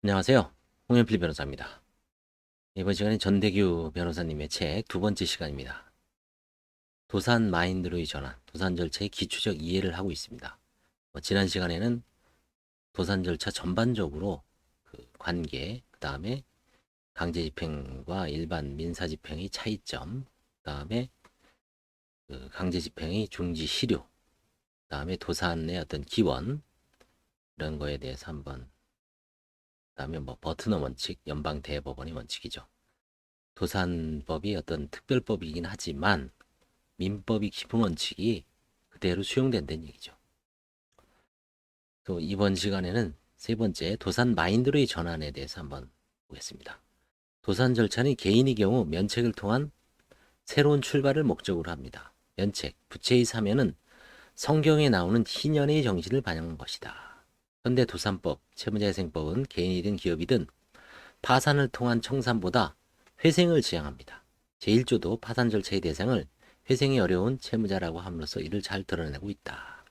안녕하세요. 홍현필 변호사입니다. 이번 시간에 전대규 변호사님의 책 두 번째 시간입니다. 도산 마인드로의 전환, 도산 절차의 기초적 이해를 하고 있습니다. 지난 시간에는 도산 절차 전반적으로 그 관계, 그 다음에 강제집행과 일반 민사집행의 차이점, 그 다음에 그 강제집행의 중지 실효, 그 다음에 도산의 어떤 기원, 이런 거에 대해서 한번, 그 다음에 뭐 버트너 원칙, 연방 대법원의 원칙이죠. 도산법이 어떤 특별법이긴 하지만 민법이 기본 원칙이 그대로 수용된다는 얘기죠. 또 이번 시간에는 세 번째 도산 마인드로의 전환에 대해서 한번 보겠습니다. 도산 절차는 개인의 경우 면책을 통한 새로운 출발을 목적으로 합니다. 면책, 부채의 사면은 성경에 나오는 희년의 정신을 반영한 것이다. 현대 도산법, 채무자회생법은 개인이든 기업이든 파산을 통한 청산보다 회생을 지향합니다. 제1조도 파산 절차의 대상을 회생이 어려운 채무자라고 함으로써 이를 잘 드러내고 있다.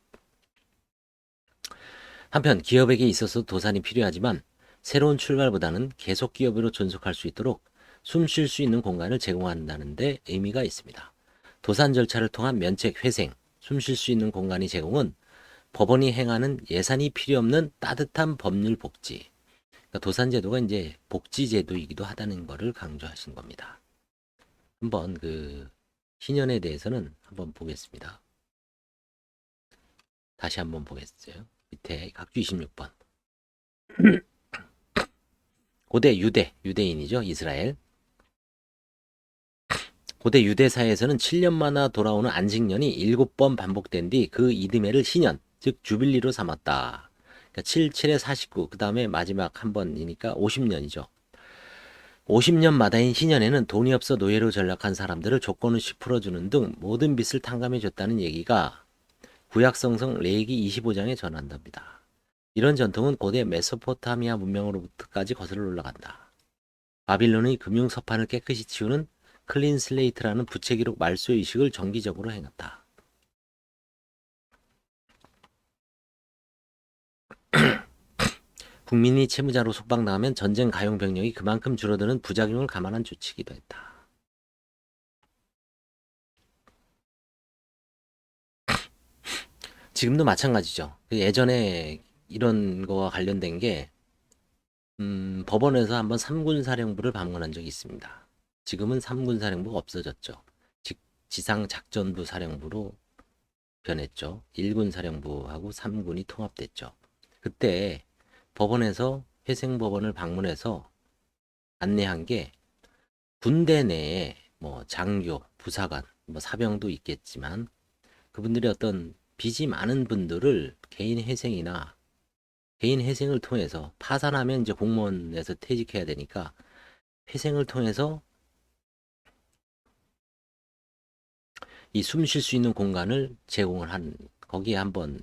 한편 기업에게 있어서 도산이 필요하지만 새로운 출발보다는 계속 기업으로 존속할 수 있도록 숨 쉴 수 있는 공간을 제공한다는 데 의미가 있습니다. 도산 절차를 통한 면책 회생, 숨 쉴 수 있는 공간의 제공은 법원이 행하는 예산이 필요 없는 따뜻한 법률 복지, 그러니까 도산제도가 이제 복지제도이기도 하다는 것을 강조하신 겁니다. 한번 그 희년에 대해서는 한번 보겠습니다. 다시 한번 보겠어요. 밑에 각주 26번. 고대 유대인이죠. 이스라엘. 고대 유대사에서는 7년마다 돌아오는 안식년이 7번 반복된 뒤 그 이듬해를 희년, 즉 주빌리로 삼았다. 그러니까 7, 7에 49, 그 다음에 마지막 한 번이니까 50년이죠. 50년마다인 희년에는 돈이 없어 노예로 전락한 사람들을 조건 없이 풀어주는 등 모든 빚을 탕감해줬다는 얘기가 구약성경 레위기 25장에 전한답니다. 이런 전통은 고대 메소포타미아 문명으로부터까지 거슬러 올라간다. 바빌론의 금융 서판을 깨끗이 치우는 클린 슬레이트라는 부채기록 말소 의식을 정기적으로 행했다. 국민이 채무자로 속박당하면 전쟁 가용 병력이 그만큼 줄어드는 부작용을 감안한 조치이기도 했다. 지금도 마찬가지죠. 예전에 이런 거와 관련된 게 법원에서 한번 3군 사령부를 방문한 적이 있습니다. 지금은 3군 사령부가 없어졌죠. 지상 작전부 사령부로 변했죠. 1군 사령부하고 3군이 통합됐죠. 그때 법원에서 회생법원을 방문해서 안내한 게 군대 내에 뭐 장교, 부사관, 뭐 사병도 있겠지만 그분들이 어떤 빚이 많은 분들을 개인 회생을 통해서 파산하면 이제 공무원에서 퇴직해야 되니까 회생을 통해서 이 숨 쉴 수 있는 공간을 제공을 한 거기에 한번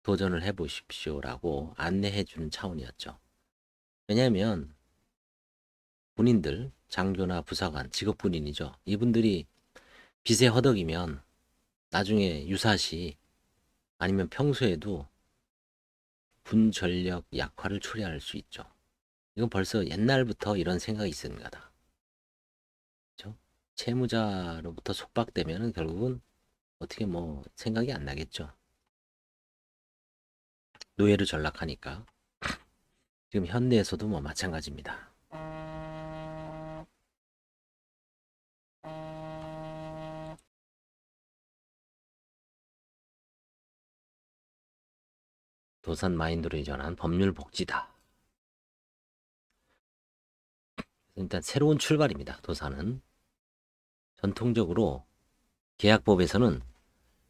도전을 해보십시오라고 안내해 주는 차원이었죠. 왜냐하면 군인들, 장교나 부사관, 직업군인이죠. 이분들이 빚에 허덕이면 나중에 유사시 아니면 평소에도 군 전력 약화를 초래할 수 있죠. 이건 벌써 옛날부터 이런 생각이 있습니다. 그렇죠? 채무자로부터 속박되면 결국은 어떻게 뭐 생각이 안 나겠죠. 노예로 전락하니까. 지금 현대에서도 뭐 마찬가지입니다. 도산 마인드로 이전한 법률 복지다. 일단 새로운 출발입니다. 도산은 전통적으로 계약법에서는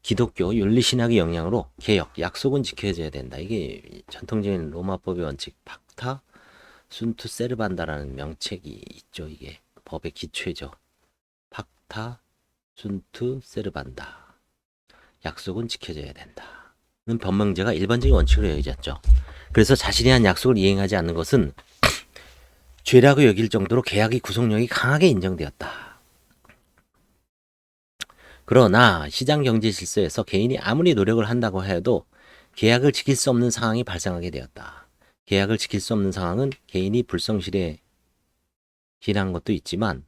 기독교 윤리신학의 영향으로 개혁, 약속은 지켜져야 된다. 이게 전통적인 로마법의 원칙 팍타 순투 세르반다라는 명책이 있죠. 이게 법의 기초죠. 팍타 순투 세르반다. 약속은 지켜져야 된다. 는 변명제가 일반적인 원칙으로 여겨졌죠. 그래서 자신이 한 약속을 이행하지 않는 것은 죄라고 여길 정도로 계약의 구속력이 강하게 인정되었다. 그러나 시장 경제 질서에서 개인이 아무리 노력을 한다고 해도 계약을 지킬 수 없는 상황이 발생하게 되었다. 계약을 지킬 수 없는 상황은 개인이 불성실에 기인한 것도 있지만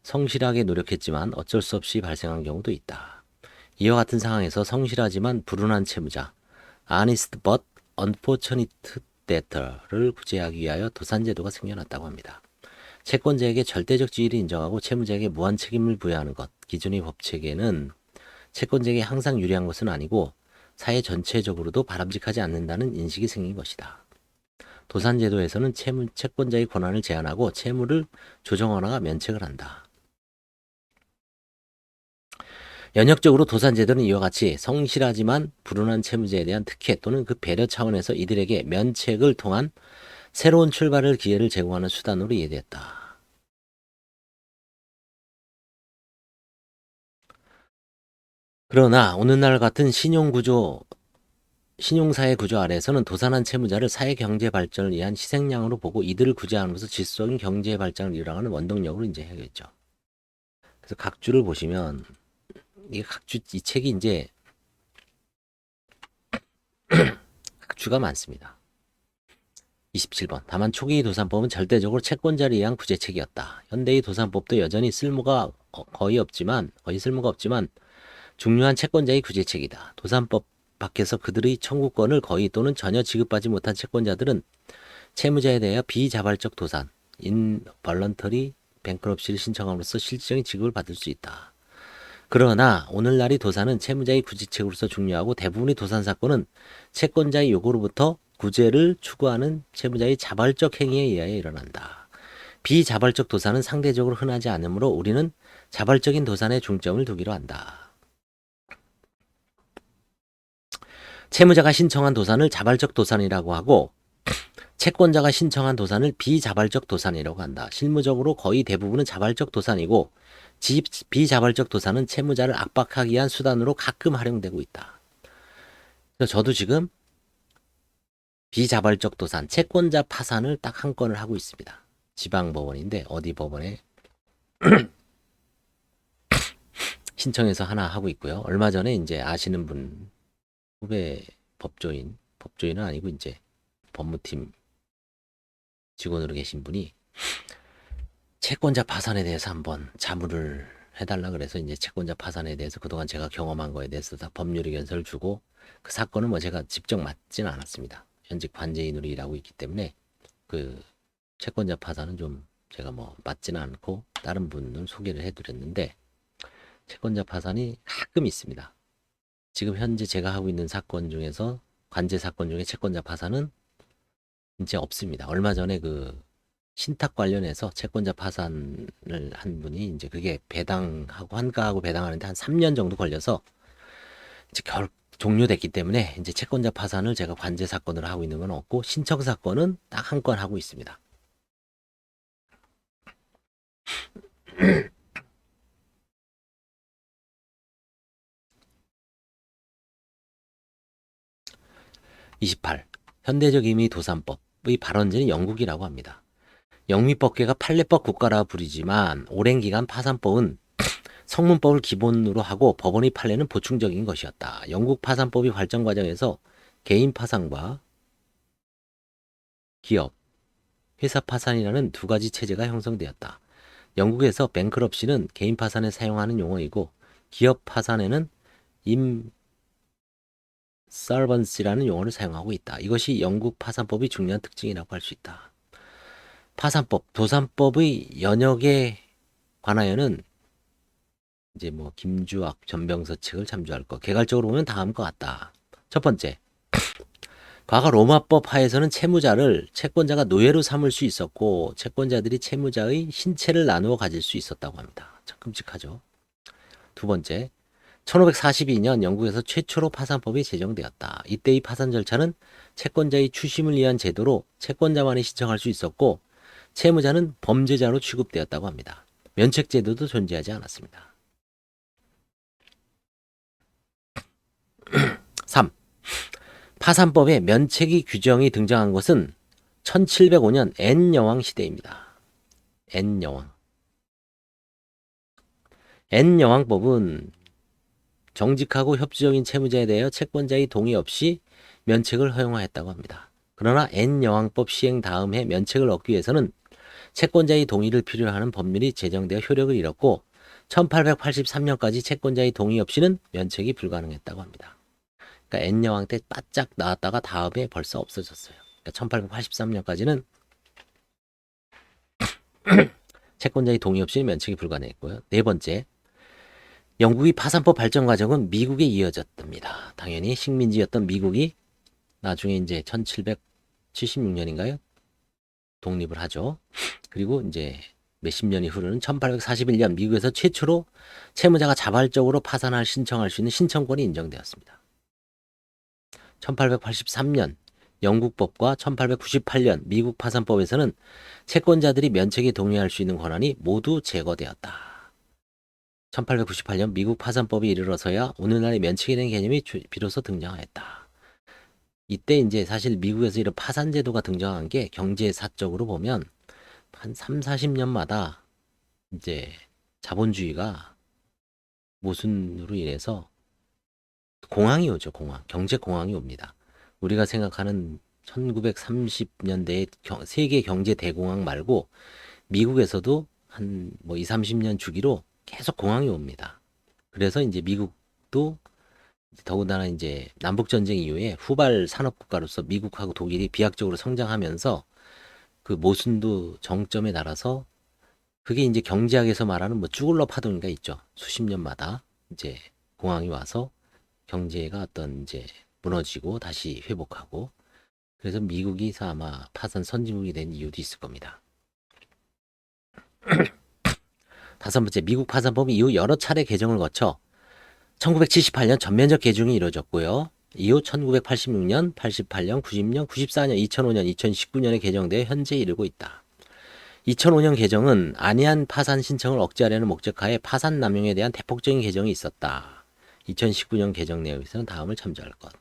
성실하게 노력했지만 어쩔 수 없이 발생한 경우도 있다. 이와 같은 상황에서 성실하지만 불운한 채무자 honest but unfortunate debtor를 구제하기 위하여 도산제도가 생겨났다고 합니다. 채권자에게 절대적 지위를 인정하고 채무자에게 무한 책임을 부여하는 것. 기존의 법체계는 채권자에게 항상 유리한 것은 아니고 사회 전체적으로도 바람직하지 않는다는 인식이 생긴 것이다. 도산제도에서는 채권자의 권한을 제한하고 채무를 조정하거나 면책을 한다. 연역적으로 도산제도는 이와 같이 성실하지만 불운한 채무자에 대한 특혜 또는 그 배려 차원에서 이들에게 면책을 통한 새로운 출발을 기회를 제공하는 수단으로 이해되었다. 그러나 오늘날 같은 신용사회 구조 아래에서는 도산한 채무자를 사회 경제 발전을 위한 희생양으로 보고 이들을 구제하면서 질서적인 경제 발전을 이뤄가는 원동력으로 이제 해야겠죠. 그래서 각주를 보시면 이 책이 이제 각주가 많습니다. 27번. 다만 초기 도산법은 절대적으로 채권자를 위한 구제책이었다. 현대의 도산법도 여전히 쓸모가 없지만 중요한 채권자의 구제책이다. 도산법 밖에서 그들의 청구권을 거의 또는 전혀 지급받지 못한 채권자들은 채무자에 대하여 비자발적 도산, involuntary bankruptcy를 신청함으로써 실질적인 지급을 받을 수 있다. 그러나 오늘날의 도산은 채무자의 구제책으로서 중요하고 대부분의 도산 사건은 채권자의 요구로부터 구제를 추구하는 채무자의 자발적 행위에 의하여 일어난다. 비자발적 도산은 상대적으로 흔하지 않으므로 우리는 자발적인 도산에 중점을 두기로 한다. 채무자가 신청한 도산을 자발적 도산이라고 하고 채권자가 신청한 도산을 비자발적 도산이라고 한다. 실무적으로 거의 대부분은 자발적 도산이고 비자발적 도산은 채무자를 압박하기 위한 수단으로 가끔 활용되고 있다. 그래서 저도 지금 비자발적 도산, 채권자 파산을 딱 한 건을 하고 있습니다. 지방법원인데 어디 법원에 신청해서 하나 하고 있고요. 얼마 전에 이제 아시는 분 후배 법조인은 아니고 이제 법무팀 직원으로 계신 분이 채권자 파산에 대해서 한번 자문을 해달라 그래서 이제 채권자 파산에 대해서 그동안 제가 경험한 거에 대해서 다 법률 의견서를 주고 그 사건은 뭐 제가 직접 맡지는 않았습니다. 현직 관제인으로 일하고 있기 때문에 그 채권자 파산은 좀 제가 뭐 맡지는 않고 다른 분을 소개를 해드렸는데 채권자 파산이 가끔 있습니다. 지금 현재 제가 하고 있는 사건 중에서 관제 사건 중에 채권자 파산은 이제 없습니다. 얼마 전에 그 신탁 관련해서 채권자 파산을 한 분이 이제 그게 배당하고 환가하고 배당하는데 한 3년 정도 걸려서 이제 종료됐기 때문에 이제 채권자 파산을 제가 관제 사건으로 하고 있는 건 없고 신청 사건은 딱 한 건 하고 있습니다. (28) 현대적 의미의 도산법의 발원지는 영국이라고 합니다. 영미법계가 판례법 국가라 부르지만 오랜 기간 파산법은 성문법을 기본으로 하고 법원의 판례는 보충적인 것이었다. 영국 파산법의 발전 과정에서 개인 파산과 기업, 회사 파산이라는 두 가지 체제가 형성되었다. 영국에서 뱅크럽시는 개인 파산에 사용하는 용어이고 기업 파산에는 insolvency라는 용어를 사용하고 있다. 이것이 영국 파산법의 중요한 특징이라고 할 수 있다. 파산법, 도산법의 연역에 관하여는 이제 뭐 김주학, 전병서 책을 참조할 것. 개괄적으로 보면 다음과 같다. 첫 번째, 과거 로마법 하에서는 채무자를 채권자가 노예로 삼을 수 있었고 채권자들이 채무자의 신체를 나누어 가질 수 있었다고 합니다. 참 끔찍하죠. 두 번째, 1542년 영국에서 최초로 파산법이 제정되었다. 이때의 파산 절차는 채권자의 추심을 위한 제도로 채권자만이 신청할 수 있었고 채무자는 범죄자로 취급되었다고 합니다. 면책 제도도 존재하지 않았습니다. 3. 파산법에 면책의 규정이 등장한 것은 1705년 N여왕 시대입니다. N여왕. N여왕법은 정직하고 협조적인 채무자에 대하여 채권자의 동의 없이 면책을 허용하였다고 합니다. 그러나 N여왕법 시행 다음 해 면책을 얻기 위해서는 채권자의 동의를 필요로 하는 법률이 제정되어 효력을 잃었고 1883년까지 채권자의 동의 없이는 면책이 불가능했다고 합니다. 그러니까 N여왕 때 바짝 나왔다가 다음에 벌써 없어졌어요. 그러니까 1883년까지는 채권자의 동의 없이는 면책이 불가능했고요. 네 번째, 영국의 파산법 발전 과정은 미국에 이어졌답니다. 당연히 식민지였던 미국이 나중에 이제 1776년인가요? 독립을 하죠. 그리고 이제 몇십 년이 흐르는 1841년 미국에서 최초로 채무자가 자발적으로 파산을 신청할 수 있는 신청권이 인정되었습니다. 1883년 영국법과 1898년 미국 파산법에서는 채권자들이 면책에 동의할 수 있는 권한이 모두 제거되었다. 1898년 미국 파산법이 이르러서야 오늘날의 면책에 대한 개념이 비로소 등장하였다. 이때 이제 사실 미국에서 이런 파산 제도가 등장한 게 경제사적으로 보면 한 3, 40년마다 이제 자본주의가 모순으로 인해서 공황이 오죠, 공황. 경제 공황이 옵니다. 우리가 생각하는 1930년대의 세계 경제 대공황 말고 미국에서도 한 뭐 2, 30년 주기로 계속 공황이 옵니다. 그래서 이제 미국도 더군다나 이제 남북전쟁 이후에 후발 산업국가로서 미국하고 독일이 비약적으로 성장하면서 그 모순도 정점에 달아서 그게 이제 경제학에서 말하는 뭐 쭈글러 파동인가 있죠. 수십 년마다 이제 공황이 와서 경제가 어떤 이제 무너지고 다시 회복하고 그래서 미국이 아마 파산 선진국이 된 이유도 있을 겁니다. 다섯 번째, 미국 파산법 이후 여러 차례 개정을 거쳐 1978년 전면적 개정이 이루어졌고요. 이후 1986년, 88년, 90년, 94년, 2005년, 2019년에 개정되어 현재 이르고 있다. 2005년 개정은 안이한 파산 신청을 억제하려는 목적하에 파산 남용에 대한 대폭적인 개정이 있었다. 2019년 개정 내용에서는 다음을 참조할 것.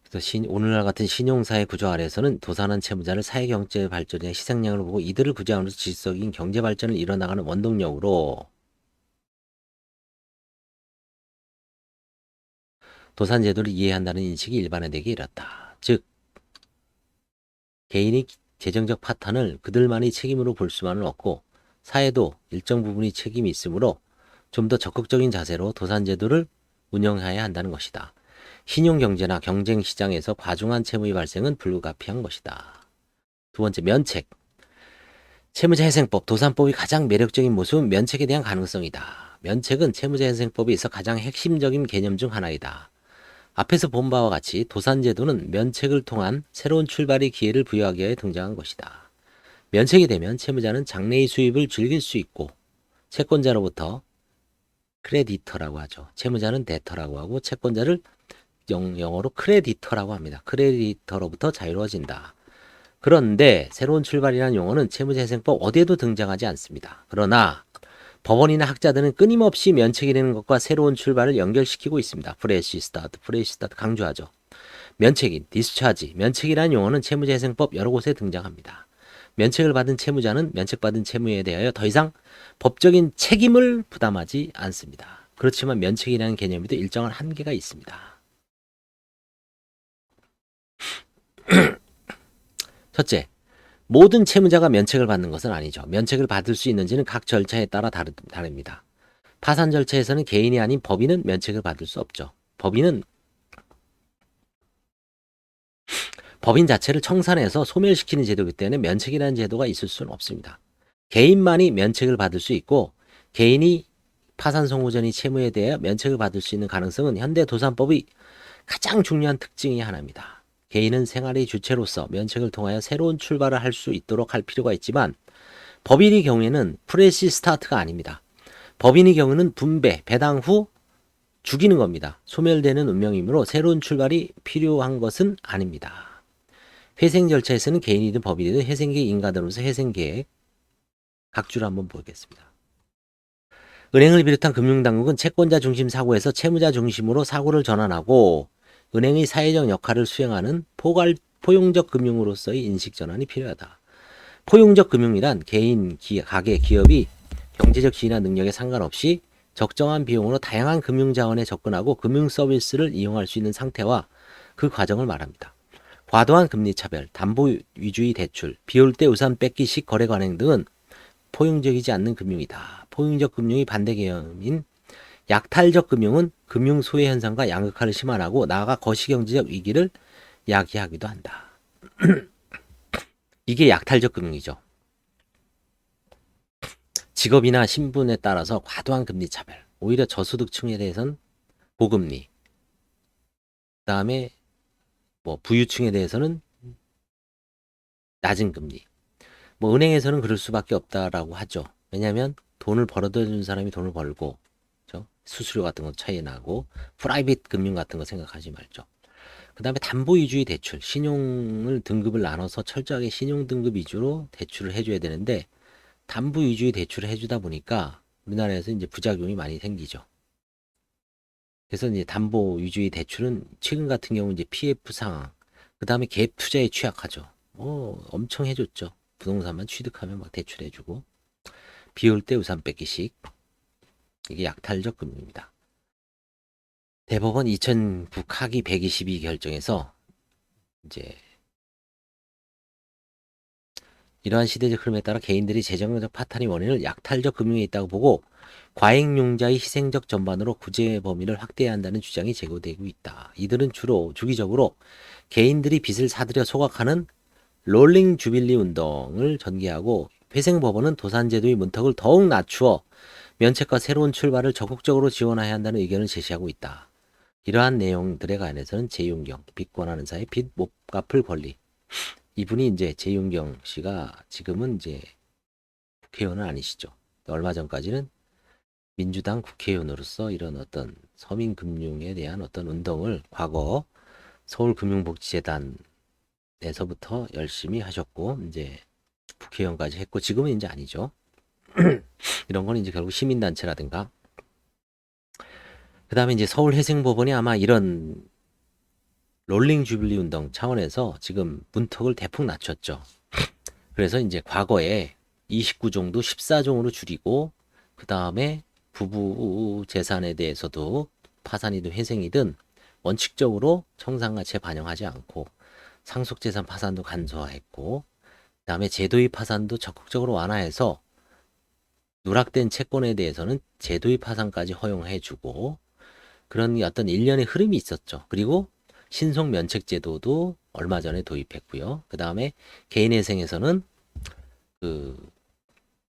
그래서 오늘날 같은 신용사회 구조 아래에서는 도산한 채무자를 사회경제 발전의 희생양으로 보고 이들을 구제함으로써 질서적인 경제 발전을 이뤄나가는 원동력으로 도산 제도를 이해한다는 인식이 일반화되기 이뤘다. 즉 개인이 재정적 파탄을 그들만의 책임으로 볼 수만은 없고 사회도 일정 부분의 책임이 있으므로 좀 더 적극적인 자세로 도산 제도를 운영해야 한다는 것이다. 신용경제나 경쟁시장에서 과중한 채무의 발생은 불가피한 것이다. 두 번째, 면책. 채무자회생법, 도산법의 가장 매력적인 모습은 면책에 대한 가능성이다. 면책은 채무자회생법에 있어 가장 핵심적인 개념 중 하나이다. 앞에서 본 바와 같이 도산제도는 면책을 통한 새로운 출발의 기회를 부여하기 위해 등장한 것이다. 면책이 되면 채무자는 장래의 수입을 즐길 수 있고 채권자로부터 크레디터라고 하죠. 채무자는 데터라고 하고 채권자를 영어로 크레디터라고 합니다. 크레디터로부터 자유로워진다. 그런데 새로운 출발이라는 용어는 채무자회생법 어디에도 등장하지 않습니다. 그러나 법원이나 학자들은 끊임없이 면책이라는 것과 새로운 출발을 연결시키고 있습니다. 프레시 스타트 강조하죠. 면책인, 디스차지, 면책이라는 용어는 채무자회생법 여러 곳에 등장합니다. 면책을 받은 채무자는 면책받은 채무에 대하여 더 이상 법적인 책임을 부담하지 않습니다. 그렇지만 면책이라는 개념에도 일정한 한계가 있습니다. 첫째, 모든 채무자가 면책을 받는 것은 아니죠. 면책을 받을 수 있는지는 각 절차에 따라 다릅니다. 파산 절차에서는 개인이 아닌 법인은 면책을 받을 수 없죠. 법인 자체를 청산해서 소멸시키는 제도이기 때문에 면책이라는 제도가 있을 수는 없습니다. 개인만이 면책을 받을 수 있고 개인이 파산 선고 전의 채무에 대해 면책을 받을 수 있는 가능성은 현대 도산법의 가장 중요한 특징이 하나입니다. 개인은 생활의 주체로서 면책을 통하여 새로운 출발을 할 수 있도록 할 필요가 있지만 법인의 경우에는 프레시 스타트가 아닙니다. 법인의 경우는 분배, 배당 후 죽이는 겁니다. 소멸되는 운명이므로 새로운 출발이 필요한 것은 아닙니다. 회생 절차에서는 개인이든 법인이든 회생계획 인가등으로서 회생계획 각주를 한번 보겠습니다. 은행을 비롯한 금융당국은 채권자 중심 사고에서 채무자 중심으로 사고를 전환하고 은행의 사회적 역할을 수행하는 포용적 금융으로서의 인식 전환이 필요하다. 포용적 금융이란 개인, 가계, 기업이 경제적 지위나 능력에 상관없이 적정한 비용으로 다양한 금융 자원에 접근하고 금융 서비스를 이용할 수 있는 상태와 그 과정을 말합니다. 과도한 금리 차별, 담보 위주의 대출, 비올 때 우산 뺏기식 거래 관행 등은 포용적이지 않는 금융이다. 포용적 금융의 반대 개념인 약탈적 금융은 금융 소외 현상과 양극화를 심화하고 나아가 거시경제적 위기를 야기하기도 한다. 이게 약탈적 금융이죠. 직업이나 신분에 따라서 과도한 금리 차별, 오히려 저소득층에 대해서는 고금리, 그 다음에 뭐 부유층에 대해서는 낮은 금리. 뭐 은행에서는 그럴 수밖에 없다라고 하죠. 왜냐하면 돈을 벌어다 주는 사람이 돈을 벌고, 그렇죠? 수수료 같은 거 차이 나고, 프라이빗 금융 같은 거 생각하지 말죠. 그 다음에 담보 위주의 대출, 신용을 등급을 나눠서 철저하게 신용 등급 위주로 대출을 해줘야 되는데 담보 위주의 대출을 해주다 보니까 우리나라에서 이제 부작용이 많이 생기죠. 그래서 이제 담보 위주의 대출은 최근 같은 경우 이제 PF 상황, 그 다음에 갭 투자에 취약하죠. 엄청 해줬죠. 부동산만 취득하면 막 대출해주고 비 올 때 우산 뺏기식. 이게 약탈적 금융입니다. 대법원 2009 카기 122 결정에서 이제 이러한 시대적 흐름에 따라 개인들이 재정적 파탄의 원인을 약탈적 금융에 있다고 보고 과잉용자의 희생적 전반으로 구제 범위를 확대해야 한다는 주장이 제기되고 있다. 이들은 주로 주기적으로 개인들이 빚을 사들여 소각하는 롤링 주빌리 운동을 전개하고 회생법원은 도산제도의 문턱을 더욱 낮추어 면책과 새로운 출발을 적극적으로 지원해야 한다는 의견을 제시하고 있다. 이러한 내용들에 관해서는 재윤경, 빚 권하는 자의 빚 못 갚을 권리. 이분이 이제 재윤경 씨가 지금은 이제 국회의원은 아니시죠. 얼마 전까지는 민주당 국회의원으로서 이런 어떤 서민금융에 대한 어떤 운동을 과거 서울금융복지재단에서부터 열심히 하셨고 이제 국회의원까지 했고 지금은 이제 아니죠. 이런 건 이제 결국 시민단체라든가 그 다음에 이제 서울회생법원이 아마 이런 롤링 주빌리 운동 차원에서 지금 문턱을 대폭 낮췄죠. 그래서 이제 과거에 29종도 14종으로 줄이고 그 다음에 부부 재산에 대해서도 파산이든 회생이든 원칙적으로 청산가치에 반영하지 않고 상속재산 파산도 간소화했고 그 다음에 제도의 파산도 적극적으로 완화해서 누락된 채권에 대해서는 제도의 파산까지 허용해주고 그런 어떤 일련의 흐름이 있었죠. 그리고 신속 면책 제도도 얼마 전에 도입했고요. 그 다음에 개인회생에서는 그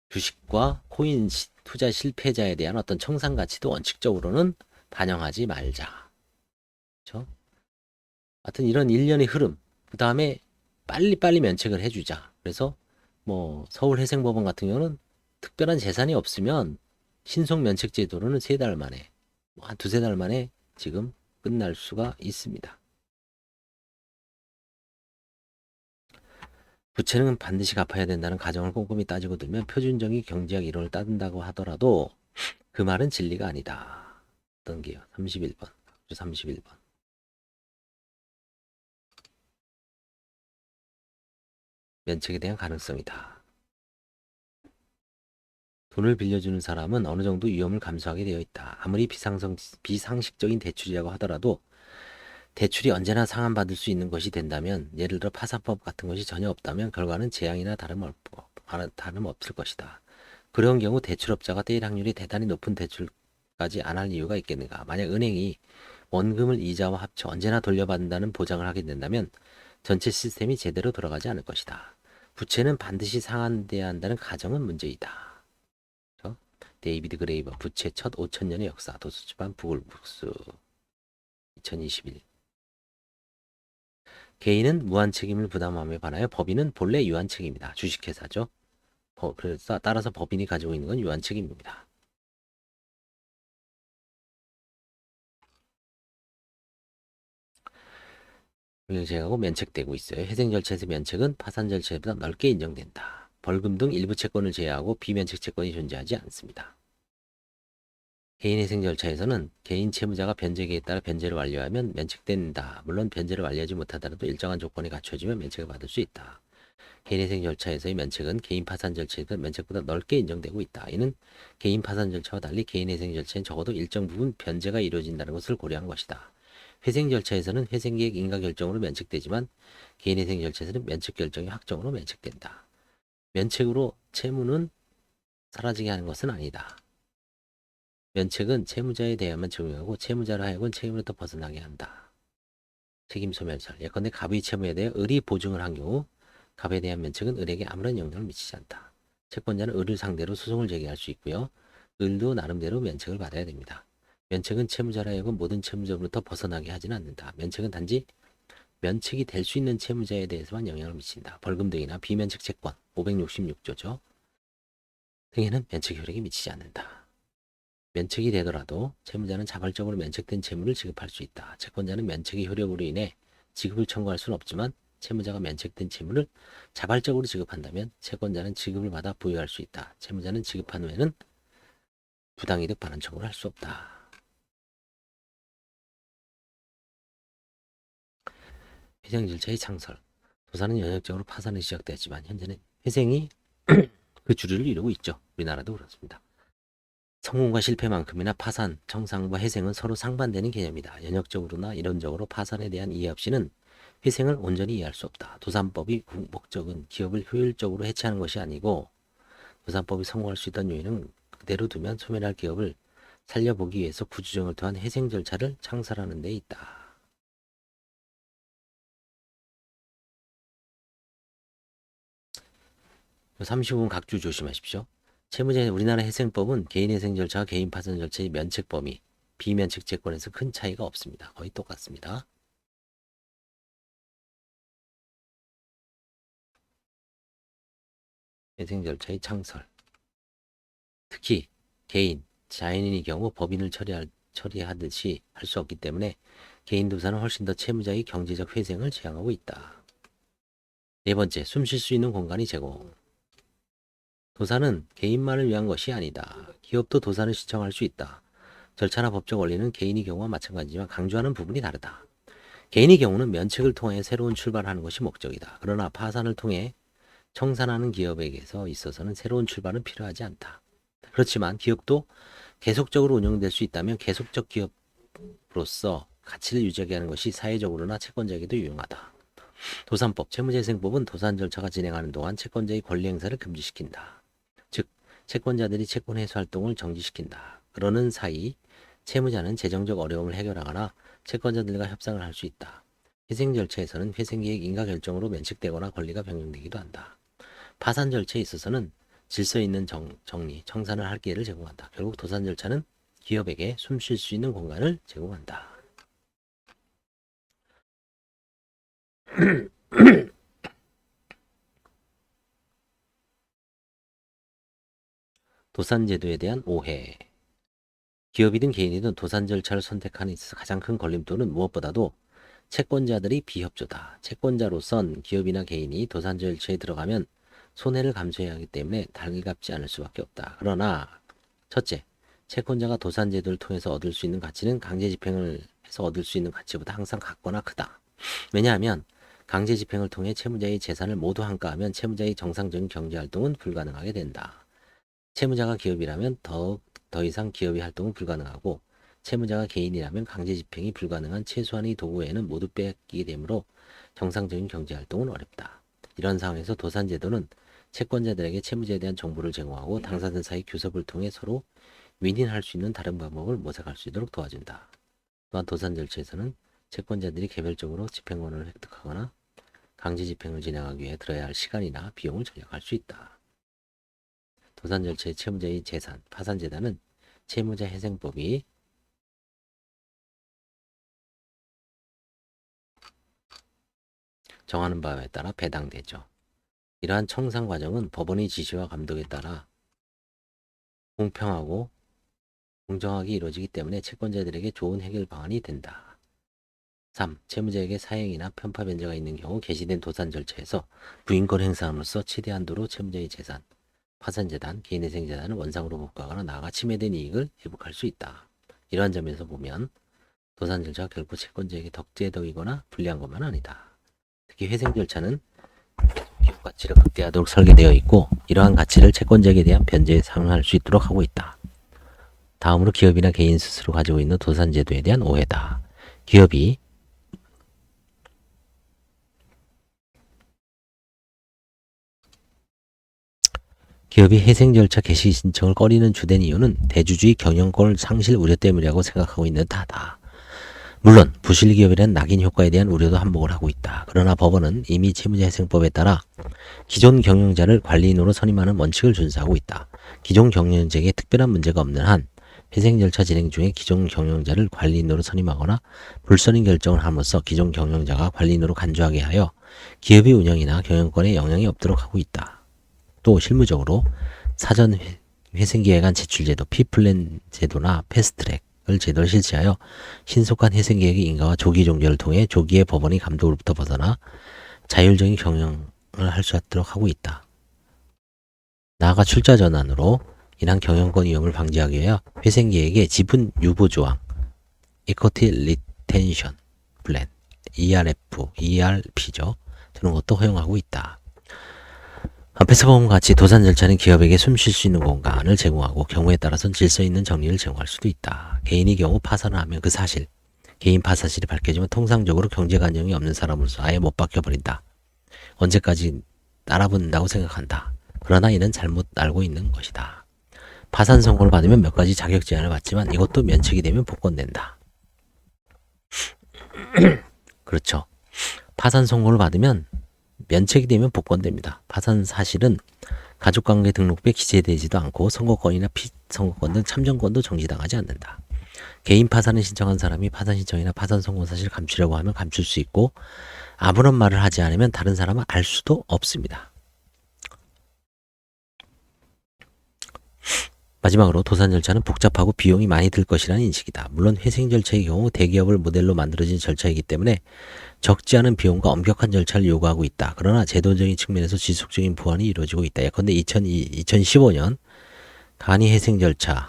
주식과 코인 투자 실패자에 대한 어떤 청산 가치도 원칙적으로는 반영하지 말자. 그렇죠? 하여튼 이런 일련의 흐름. 그 다음에 빨리빨리 면책을 해주자. 그래서 뭐 서울회생법원 같은 경우는 특별한 재산이 없으면 신속 면책 제도로는 3달 만에 한 두세 달 만에 지금 끝날 수가 있습니다. 부채는 반드시 갚아야 된다는 가정을 꼼꼼히 따지고 들면 표준적인 경제학 이론을 따른다고 하더라도 그 말은 진리가 아니다. 어떤 게요? 31번. 31번. 면책에 대한 가능성이다. 돈을 빌려주는 사람은 어느 정도 위험을 감수하게 되어 있다. 아무리 비상식적인 대출이라고 하더라도 대출이 언제나 상환받을 수 있는 것이 된다면 예를 들어 파산법 같은 것이 전혀 없다면 결과는 재앙이나 다름없을 것이다. 그런 경우 대출업자가 떼일 확률이 대단히 높은 대출까지 안 할 이유가 있겠는가. 만약 은행이 원금을 이자와 합쳐 언제나 돌려받는다는 보장을 하게 된다면 전체 시스템이 제대로 돌아가지 않을 것이다. 부채는 반드시 상환돼야 한다는 가정은 문제이다. 그렇죠? 데이비드 그레이버 부채 첫 5천년의 역사 도서출판 부글북스 2021 개인은 무한 책임을 부담함에 반하여 법인은 본래 유한 책임이다. 주식회사죠. 그래서 따라서 법인이 가지고 있는 건 유한 책임입니다. 제하고 면책되고 있어요. 회생 절차에서 면책은 파산 절차보다 넓게 인정된다. 벌금 등 일부 채권을 제외하고 비면책 채권이 존재하지 않습니다. 개인회생 절차에서는 개인 채무자가 변제기에 따라 변제를 완료하면 면책된다. 물론 변제를 완료하지 못하더라도 일정한 조건이 갖춰지면 면책을 받을 수 있다. 개인회생 절차에서의 면책은 개인 파산 절차에서 면책보다 넓게 인정되고 있다. 이는 개인 파산 절차와 달리 개인회생 절차엔 적어도 일정 부분 변제가 이루어진다는 것을 고려한 것이다. 회생 절차에서는 회생계획 인가 결정으로 면책되지만 개인회생 절차에서는 면책 결정이 확정으로 면책된다. 면책으로 채무는 사라지게 하는 것은 아니다. 면책은 채무자에 대해야만 적용하고 채무자로 하여금 책임으로부터 벗어나게 한다. 책임 소멸설. 예컨대 갑의 채무에 대해 을이 보증을 한 경우 갑에 대한 면책은 을에게 아무런 영향을 미치지 않다. 채권자는 을을 상대로 소송을 제기할 수 있고요. 을도 나름대로 면책을 받아야 됩니다. 면책은 채무자로 하여금 모든 채무자로부터 벗어나게 하지는 않는다. 면책은 단지 면책이 될 수 있는 채무자에 대해서만 영향을 미친다. 벌금 등이나 비면책 채권 566조죠. 등에는 면책 효력이 미치지 않는다. 면책이 되더라도 채무자는 자발적으로 면책된 채무를 지급할 수 있다. 채권자는 면책의 효력으로 인해 지급을 청구할 수는 없지만 채무자가 면책된 채무를 자발적으로 지급한다면 채권자는 지급을 받아 부여할 수 있다. 채무자는 지급한 후에는 부당이득 반환 청구를 할 수 없다. 회생 절차의 창설. 도산은 연역적으로 파산이 시작되었지만 현재는 회생이 그 주류를 이루고 있죠. 우리나라도 그렇습니다. 성공과 실패만큼이나 파산, 청산과 회생은 서로 상반되는 개념이다. 연역적으로나 이론적으로 파산에 대한 이해 없이는 회생을 온전히 이해할 수 없다. 도산법이 목적은 기업을 효율적으로 해체하는 것이 아니고 도산법이 성공할 수 있던 요인은 그대로 두면 소멸할 기업을 살려보기 위해서 구조정을 통한 회생 절차를 창설하는 데 있다. 35분 각주 조심하십시오. 채무자의 우리나라 회생법은 개인회생 절차와 개인 파산 절차의 면책 범위, 비면책 채권에서 큰 차이가 없습니다. 거의 똑같습니다. 회생 절차의 창설. 특히 개인, 자연인의 경우 법인을 처리하듯이 할 수 없기 때문에 개인 도산은 훨씬 더 채무자의 경제적 회생을 지향하고 있다. 네 번째, 숨 쉴 수 있는 공간이 제공. 도산은 개인만을 위한 것이 아니다. 기업도 도산을 신청할 수 있다. 절차나 법적 원리는 개인의 경우와 마찬가지지만 강조하는 부분이 다르다. 개인의 경우는 면책을 통해 새로운 출발하는 것이 목적이다. 그러나 파산을 통해 청산하는 기업에게서 있어서는 새로운 출발은 필요하지 않다. 그렇지만 기업도 계속적으로 운영될 수 있다면 계속적 기업으로서 가치를 유지하게 하는 것이 사회적으로나 채권자에게도 유용하다. 도산법, 채무재생법은 도산 절차가 진행하는 동안 채권자의 권리 행사를 금지시킨다. 즉, 채권자들이 채권 회수 활동을 정지시킨다. 그러는 사이 채무자는 재정적 어려움을 해결하거나 채권자들과 협상을 할 수 있다. 회생 절차에서는 회생계획 인가 결정으로 면책되거나 권리가 변경되기도 한다. 파산 절차에 있어서는 질서 있는 정리, 청산을 할 기회를 제공한다. 결국 도산 절차는 기업에게 숨 쉴 수 있는 공간을 제공한다. 도산제도에 대한 오해. 기업이든 개인이든 도산 절차를 선택하는 데 있어서 가장 큰 걸림돌은 무엇보다도 채권자들이 비협조다. 채권자로선 기업이나 개인이 도산 절차에 들어가면 손해를 감수해야 하기 때문에 달갑지 않을 수밖에 없다. 그러나 첫째, 채권자가 도산제도를 통해서 얻을 수 있는 가치는 강제집행을 해서 얻을 수 있는 가치보다 항상 같거나 크다. 왜냐하면 강제집행을 통해 채무자의 재산을 모두 환가하면 채무자의 정상적인 경제활동은 불가능하게 된다. 채무자가 기업이라면 더 이상 기업의 활동은 불가능하고 채무자가 개인이라면 강제집행이 불가능한 최소한의 도구에는 모두 뺏기게 되므로 정상적인 경제활동은 어렵다. 이런 상황에서 도산제도는 채권자들에게 채무자에 대한 정보를 제공하고 당사자 사이 교섭을 통해 서로 윈윈할 수 있는 다른 방법을 모색할 수 있도록 도와준다. 또한 도산 절차에서는 채권자들이 개별적으로 집행권을 획득하거나 강제 집행을 진행하기 위해 들어야 할 시간이나 비용을 절약할 수 있다. 도산 절차의 채무자의 재산, 파산재단은 채무자 회생법이 정하는 바에 따라 배당되죠. 이러한 청산 과정은 법원의 지시와 감독에 따라 공평하고 공정하게 이루어지기 때문에 채권자들에게 좋은 해결 방안이 된다. 3. 채무자에게 사행이나 편파 변제가 있는 경우 개시된 도산 절차에서 부인권 행사함으로써 최대 한도로 채무자의 재산, 파산재단, 개인회생재단을 원상으로 복구하거나 나아가 침해된 이익을 회복할 수 있다. 이러한 점에서 보면 도산 절차가 결코 채권자에게 덕제덕이거나 불리한 것만 아니다. 특히 회생 절차는 기업 가치를 극대화하도록 설계되어 있고 이러한 가치를 채권자에게 대한 변제에 사용할 수 있도록 하고 있다. 다음으로 기업이나 개인 스스로 가지고 있는 도산제도에 대한 오해다. 기업이 회생 절차 개시 신청을 꺼리는 주된 이유는 대주주의 경영권 상실 우려 때문이라고 생각하고 있는 탓다. 물론 부실 기업이란 낙인 효과에 대한 우려도 한몫을 하고 있다. 그러나 법원은 이미 채무자회생법에 따라 기존 경영자를 관리인으로 선임하는 원칙을 준수하고 있다. 기존 경영자에게 특별한 문제가 없는 한 회생 절차 진행 중에 기존 경영자를 관리인으로 선임하거나 불선임 결정을 함으로써 기존 경영자가 관리인으로 간주하게 하여 기업의 운영이나 경영권에 영향이 없도록 하고 있다. 또 실무적으로 사전 회생계획안 제출제도, 피플랜 제도나 패스트트랙을 제도를 실시하여 신속한 회생계획의 인가와 조기 종결을 통해 조기에 법원의 감독으로부터 벗어나 자율적인 경영을 할 수 있도록 하고 있다. 나아가 출자 전환으로 인한 경영권 위험을 방지하기 위하여 회생계획의 지분 유보 조항, 이쿼티 리텐션 플랜, ERF, ERP죠. 그런 것도 허용하고 있다. 앞에서 본 같이 도산 절차는 기업에게 숨 쉴 수 있는 공간을 제공하고 경우에 따라서는 질서 있는 정리를 제공할 수도 있다. 개인의 경우 파산을 하면 그 사실, 개인 파사실이 밝혀지면 통상적으로 경제관념이 없는 사람으로서 아예 못 박혀버린다. 언제까지 알아본다고 생각한다. 그러나 이는 잘못 알고 있는 것이다. 파산 선고를 받으면 몇 가지 자격 제한을 받지만 이것도 면책이 되면 복권된다. 그렇죠. 파산 선고를 받으면 면책이 되면 복권됩니다. 파산 사실은 가족관계 등록부에 기재되지도 않고 선거권이나 피선거권 등 참정권도 정지당하지 않는다. 개인 파산을 신청한 사람이 파산 신청이나 파산 선고 사실을 감추려고 하면 감출 수 있고 아무런 말을 하지 않으면 다른 사람은 알 수도 없습니다. 마지막으로 도산 절차는 복잡하고 비용이 많이 들 것이라는 인식이다. 물론 회생 절차의 경우 대기업을 모델로 만들어진 절차이기 때문에 적지 않은 비용과 엄격한 절차를 요구하고 있다. 그러나 제도적인 측면에서 지속적인 보완이 이루어지고 있다. 예컨대 2015년 간이 회생 절차를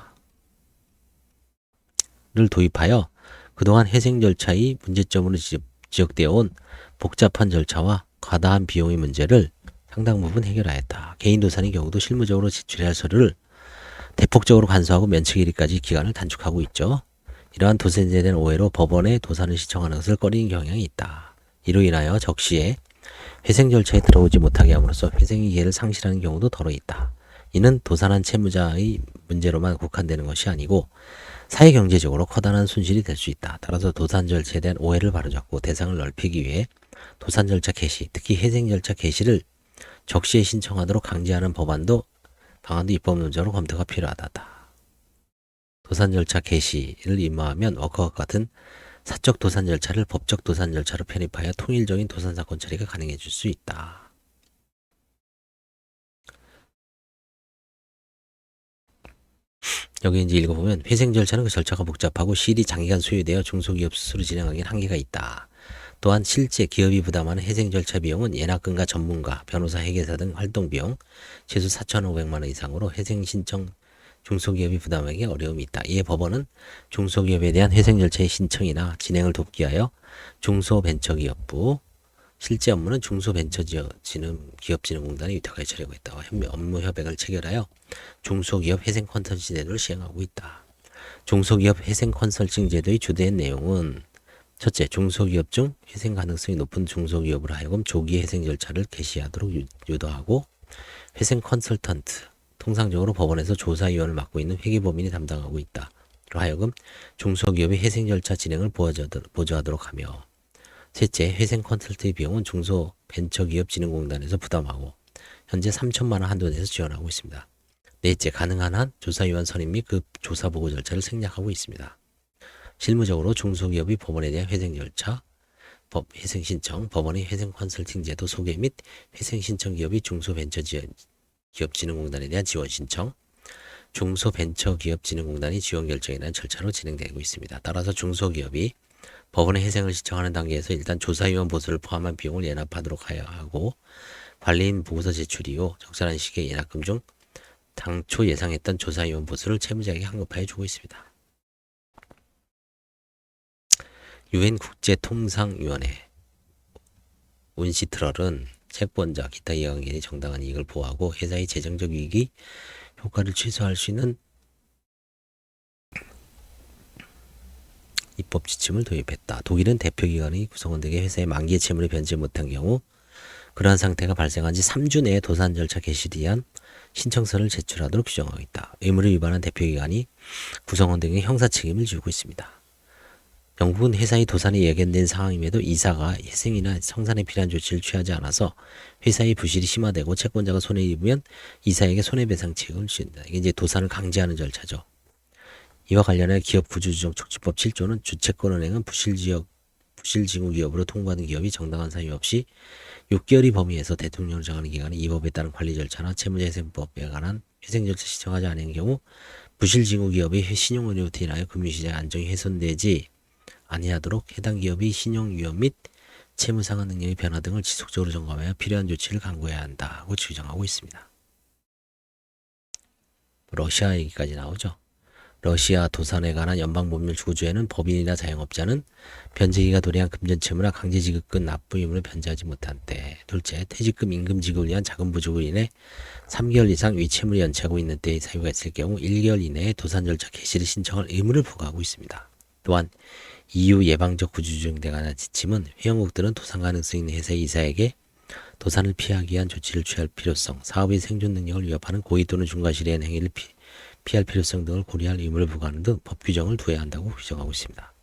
도입하여 그동안 회생 절차의 문제점으로 지적되어 온 복잡한 절차와 과다한 비용의 문제를 상당 부분 해결하였다. 개인 도산의 경우도 실무적으로 제출해야 할 서류를 대폭적으로 간소하고 면책일까지 기간을 단축하고 있죠. 이러한 도산제에 대한 오해로 법원에 도산을 신청하는 것을 꺼리는 경향이 있다. 이로 인하여 적시에 회생 절차에 들어오지 못하게 함으로써 회생의 기회를 상실하는 경우도 더러 있다. 이는 도산한 채무자의 문제로만 국한되는 것이 아니고 사회경제적으로 커다란 손실이 될 수 있다. 따라서 도산 절차에 대한 오해를 바로잡고 대상을 넓히기 위해 도산 절차 개시, 특히 회생 절차 개시를 적시에 신청하도록 강제하는 방안도 입법 논제로 검토가 필요하다. 도산 절차 개시를 임하면 워커와 같은 사적 도산 절차를 법적 도산 절차로 편입하여 통일적인 도산 사건 처리가 가능해질 수 있다. 여기 이제 읽어보면 회생 절차는 그 절차가 복잡하고 시일이 장기간 소요되어 중소기업 스스로 진행하기엔 한계가 있다. 또한 실제 기업이 부담하는 회생 절차 비용은 예납금과 전문가, 변호사, 회계사 등 활동 비용 최소 4,500만 원 이상으로 회생 신청 중소기업이 부담하기 어려움이 있다. 이에 법원은 중소기업에 대한 회생 절차의 신청이나 진행을 돕기 위하여 중소벤처기업부, 실제 업무는 중소벤처기업진흥공단에 위탁하여 처리하고 있다. 업무 협약을 체결하여 중소기업 회생 컨설팅 제도를 시행하고 있다. 중소기업 회생 컨설팅 제도의 주된 내용은 첫째, 중소기업 중 회생 가능성이 높은 중소기업으로 하여금 조기 회생 절차를 개시하도록 유도하고 회생 컨설턴트, 통상적으로 법원에서 조사위원을 맡고 있는 회계법인이 담당하고 있다. 로 하여금 중소기업의 회생 절차 진행을 보조하도록 하며 셋째, 회생 컨설트의 비용은 중소벤처기업진흥공단에서 부담하고 현재 3천만 원 한도 내에서 지원하고 있습니다. 넷째, 가능한 한 조사위원 선임 및 그 조사보고 절차를 생략하고 있습니다. 실무적으로 중소기업이 법원에 대한 회생 절차, 회생 신청, 법원의 회생 컨설팅 제도 소개 및 회생 신청 기업이 중소벤처기업진흥공단에 대한 지원 신청, 중소벤처기업진흥공단이 지원 결정이라는 절차로 진행되고 있습니다. 따라서 중소기업이 법원에 회생을 신청하는 단계에서 일단 조사위원 보수를 포함한 비용을 예납하도록 하여야 하고 관리인 보고서 제출 이후 적절한 시기에 예납금 중 당초 예상했던 조사위원 보수를 채무자에게 환급하여 주고 있습니다. UN 국제통상위원회 운시트럴은 채권자, 기타 이해관계인의 정당한 이익을 보호하고 회사의 재정적 이익이 효과를 최소화할 수 있는 입법 지침을 도입했다. 독일은 대표기관의 구성원들에게 회사의 만기의 채무를 변제 못한 경우 그러한 상태가 발생한 지 3주 내에 도산 절차 개시를 위한 신청서를 제출하도록 규정하고 있다. 의무를 위반한 대표기관이 구성원들에게 형사 책임을 지고 있습니다. 영국은 회사의 도산이 예견된 상황임에도 이사가 회생이나 청산에 필요한 조치를 취하지 않아서 회사의 부실이 심화되고 채권자가 손해를 입으면 이사에게 손해배상 책임을 진다. 이게 이제 도산을 강제하는 절차죠. 이와 관련해 기업구조조정촉진법 7조는 주채권은행은 부실징후기업으로 통보하는 기업이 정당한 사유 없이 6개월의 범위에서 대통령을 정하는 기간에 이 법에 따른 관리 절차나 채무자회생법에 관한 회생 절차 시정하지 않은 경우 부실징후기업의 신용의료로 인하여 금융시장의 안정이 훼손되지 아니하도록 해당 기업의 신용위험 및 채무상환 능력의 변화 등을 지속적으로 점검하여 필요한 조치를 강구해야 한다고 주장하고 있습니다. 러시아 얘기까지 나오죠. 러시아 도산에 관한 연방법률 구조에는 법인이나 자영업자는 변제기가 도래한 금전채무나 강제지급금 납부 의무를 변제하지 못한 때, 둘째, 퇴직금 임금 지급을 위한 자금 부족으로 인해 3개월 이상 위채무를 연체하고 있는 때의 사유가 있을 경우 1개월 이내에 도산 절차 개시를 신청할 의무를 부과하고 있습니다. 또한 EU 예방적 구조조정에 관한 지침은 회원국들은 도산 가능성 있는 회사의 이사에게 도산을 피하기 위한 조치를 취할 필요성, 사업의 생존 능력을 위협하는 고의 또는 중과실의 행위를 피할 필요성 등을 고려할 의무를 부과하는 등 법 규정을 두어야 한다고 규정하고 있습니다.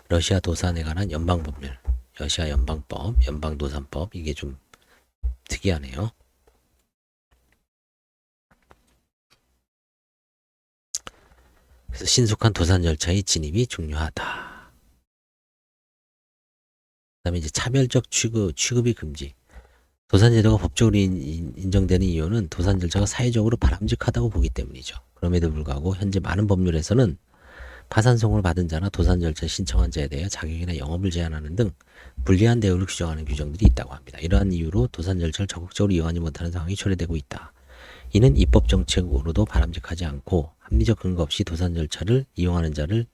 러시아 도산에 관한 연방법률, 러시아 연방법, 연방도산법, 이게 좀 특이하네요. 그래서 신속한 도산 절차의 진입이 중요하다. 그 다음에 이제 차별적 취급이 금지. 도산제도가 법적으로 인정되는 이유는 도산 절차가 사회적으로 바람직하다고 보기 때문이죠. 그럼에도 불구하고 현재 많은 법률에서는 파산송을 받은 자나 도산 절차 신청한 자에 대해 자격이나 영업을 제한하는 등 불리한 대우를 규정하는 규정들이 있다고 합니다. 이러한 이유로 도산 절차를 적극적으로 이용하지 못하는 상황이 초래되고 있다. 이는 입법 정책으로도 바람직하지 않고 합리적 근거 없이 도산 절차를 이용하는 자를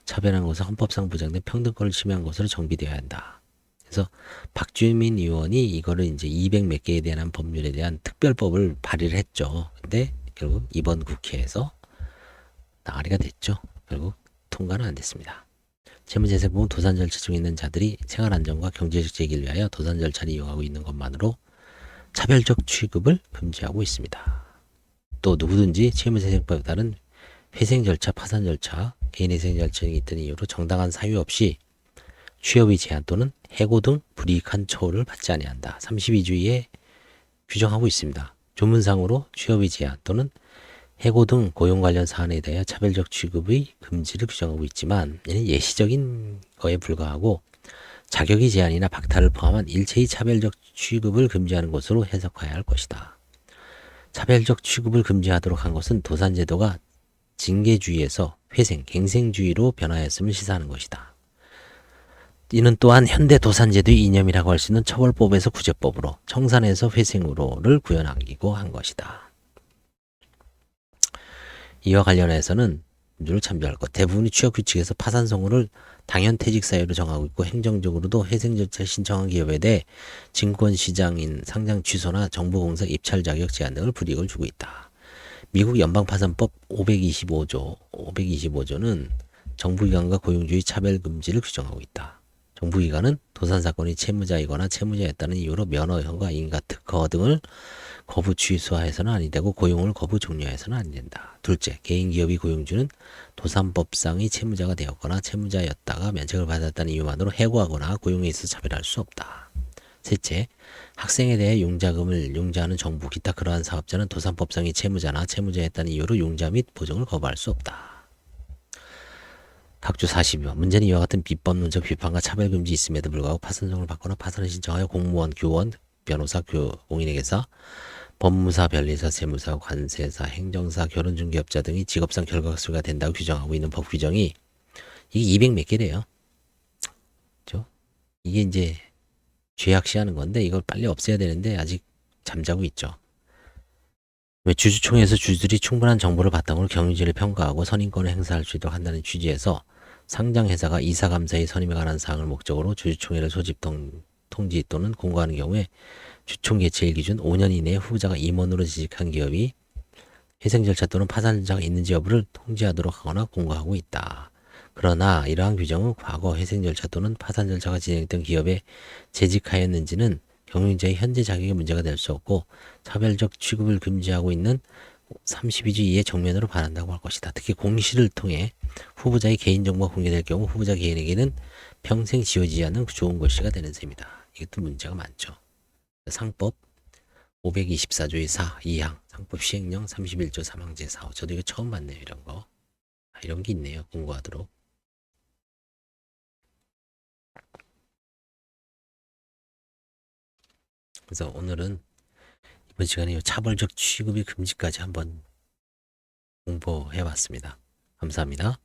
차별한 것은 헌법상 보장된 평등권을 침해한 것으로 정비되어야 한다. 그래서 박주민 의원이 이거를 이제 200 몇 개에 대한 법률에 대한 특별법을 발의를 했죠. 근데 결국 이번 국회에서 나가리가 됐죠. 결국 통과는 안 됐습니다. 채무재생법은 도산 절차 중에 있는 자들이 생활 안정과 경제적 재기를 위하여 도산 절차를 이용하고 있는 것만으로 차별적 취급을 금지하고 있습니다. 또 누구든지 채무재생법에 따른 회생 절차, 파산 절차, 개인회생 절차에 있던 이유로 정당한 사유 없이 취업의 제한 또는 해고 등 불이익한 처우를 받지 아니한다. 32조에 규정하고 있습니다. 조문상으로 취업의 제한 또는 해고 등 고용 관련 사안에 대해 차별적 취급의 금지를 규정하고 있지만 이는 예시적인 거에 불과하고 자격의 제한이나 박탈을 포함한 일체의 차별적 취급을 금지하는 것으로 해석해야 할 것이다. 차별적 취급을 금지하도록 한 것은 도산제도가 징계주의에서 회생, 갱생주의로 변화했음을 시사하는 것이다. 이는 또한 현대 도산제도의 이념이라고 할 수 있는 처벌법에서 구제법으로, 청산에서 회생으로를 구현하기고 한 것이다. 이와 관련해서는 문제를 참조할 것. 대부분의 취업규칙에서 파산성호를 당연퇴직 사유로 정하고 있고 행정적으로도 회생 절차를 신청한 기업에 대해 증권시장인 상장 취소나 정보공사 입찰 자격 제한 등을 불이익을 주고 있다. 미국 연방파산법 525조는 정부기관과 고용주의 차별금지를 규정하고 있다. 정부기관은 도산사건이 채무자이거나 채무자였다는 이유로 면허, 허가, 인가, 특허 등을 거부 취소해서는 아니 되고 고용을 거부 종료해서는 아니 된다. 둘째, 개인기업의 고용주는 도산법상의 채무자가 되었거나 채무자였다가 면책을 받았다는 이유만으로 해고하거나 고용에 있어 차별할 수 없다. 셋째, 학생에 대해 용자금을 용자하는 정부, 기타 그러한 사업자는 도산법상의 채무자나 채무자였다는 이유로 용자 및 보증을 거부할 수 없다. 각조 42번. 문제는 이와 같은 비법론적 비판과 차별금지 있음에도 불구하고 파산송을 받거나 파산을 신청하여 공무원, 교원, 변호사, 공인회계사, 법무사, 변리사, 세무사, 관세사, 행정사, 결혼중개업자 등이 직업상 결과수가 된다고 규정하고 있는 법 규정이 이게 200 몇 개래요. 그렇죠? 이게 이제 죄악시하는 건데 이걸 빨리 없애야 되는데 아직 잠자고 있죠. 주주총회에서 주주들이 충분한 정보를 바탕으로 경영진을 평가하고 선임권을 행사할 수 있도록 한다는 취지에서 상장회사가 이사감사의 선임에 관한 사항을 목적으로 주주총회를 소집 통지 또는 공고하는 경우에 주총 개최일 기준 5년 이내에 후보자가 임원으로 재직한 기업이 회생 절차 또는 파산 절차가 있는지 여부를 통지하도록 하거나 공고하고 있다. 그러나 이러한 규정은 과거 회생 절차 또는 파산 절차가 진행됐던 기업에 재직하였는지는 경영자의 현재 자격에 문제가 될 수 없고 차별적 취급을 금지하고 있는 32조 2의 정면으로 반한다고 할 것이다. 특히 공시를 통해 후보자의 개인정보가 공개될 경우 후보자 개인에게는 평생 지워지지 않는 좋은 글씨가 되는 셈이다. 이것도 문제가 많죠. 상법 524조의 4, 2항, 상법 시행령 31조 3항 제4호. 저도 이거 처음 봤네요. 이런 거. 이런 게 있네요. 공부하도록. 그래서 오늘은 이번 시간에 차별적 취급의 금지까지 한번 공부해 봤습니다. 감사합니다.